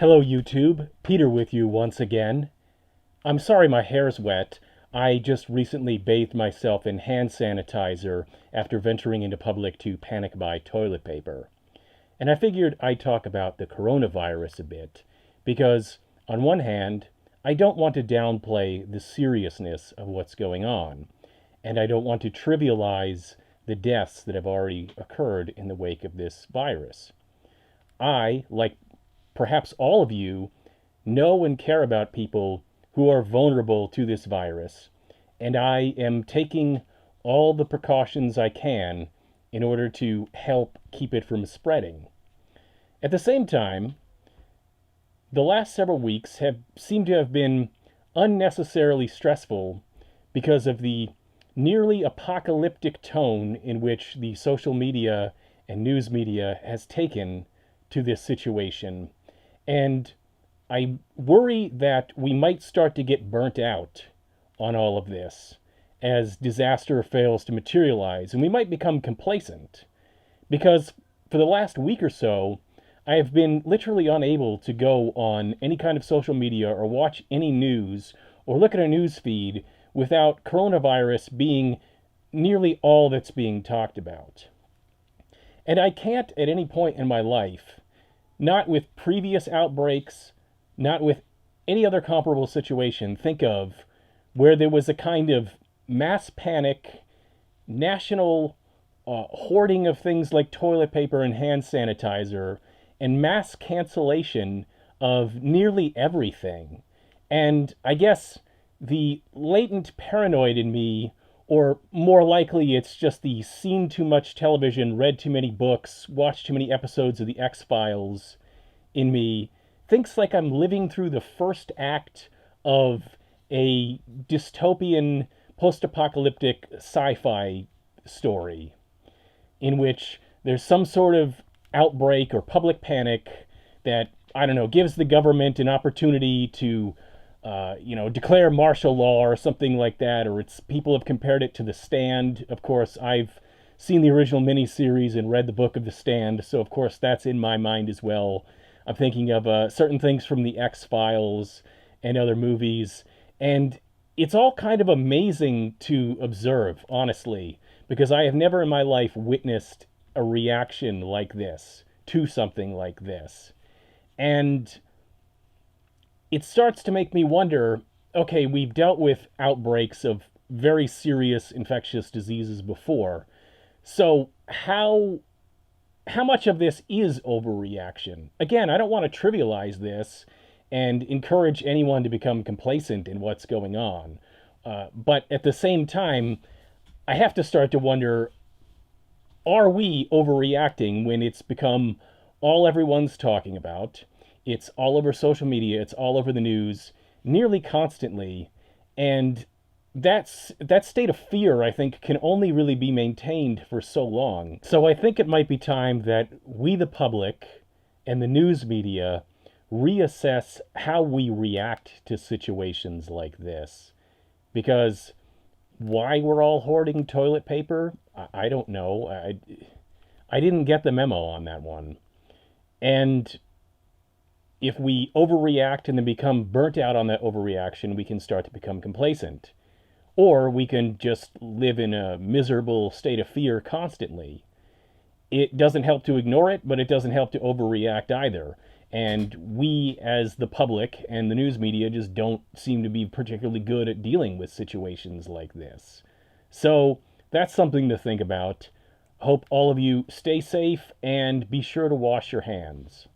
Hello YouTube, Peter with you once again. I'm sorry my hair's wet. I just recently bathed myself in hand sanitizer after venturing into public to panic buy toilet paper. And I figured I'd talk about the coronavirus a bit, because on one hand, I don't want to downplay the seriousness of what's going on, and I don't want to trivialize the deaths that have already occurred in the wake of this virus. I, like perhaps all of you, know and care about people who are vulnerable to this virus, and I am taking all the precautions I can in order to help keep it from spreading. At the same time, the last several weeks have seemed to have been unnecessarily stressful because of the nearly apocalyptic tone in which the social media and news media has taken to this situation. And I worry that we might start to get burnt out on all of this as disaster fails to materialize, and we might become complacent. Because for the last week or so, I have been literally unable to go on any kind of social media or watch any news or look at a news feed without coronavirus being nearly all that's being talked about. And I can't at any point in my life, not with previous outbreaks, not with any other comparable situation, think of where there was a kind of mass panic, national hoarding of things like toilet paper and hand sanitizer, and mass cancellation of nearly everything. And I guess the latent paranoid in me, or more likely it's just the seen too much television, read too many books, watched too many episodes of The X-Files in me, thinks like I'm living through the first act of a dystopian post-apocalyptic sci-fi story in which there's some sort of outbreak or public panic that, I don't know, gives the government an opportunity to declare martial law or something like that, or it's people have compared it to The Stand. Of course, I've seen the original miniseries and read the book of The Stand, so of course that's in my mind as well. I'm thinking of certain things from the X-Files and other movies, and it's all kind of amazing to observe, honestly, because I have never in my life witnessed a reaction like this to something like this. And it starts to make me wonder, okay, we've dealt with outbreaks of very serious infectious diseases before. So how much of this is overreaction? Again, I don't want to trivialize this and encourage anyone to become complacent in what's going on. But at the same time, I have to start to wonder, are we overreacting when it's become all everyone's talking about? It's all over social media, it's all over the news, nearly constantly. And that state of fear, I think, can only really be maintained for so long. So I think it might be time that we, the public, and the news media reassess how we react to situations like this. Because why we're all hoarding toilet paper, I don't know. I didn't get the memo on that one. And if we overreact and then become burnt out on that overreaction, we can start to become complacent. Or we can just live in a miserable state of fear constantly. It doesn't help to ignore it, but it doesn't help to overreact either. And we, as the public and the news media, just don't seem to be particularly good at dealing with situations like this. So that's something to think about. Hope all of you stay safe and be sure to wash your hands.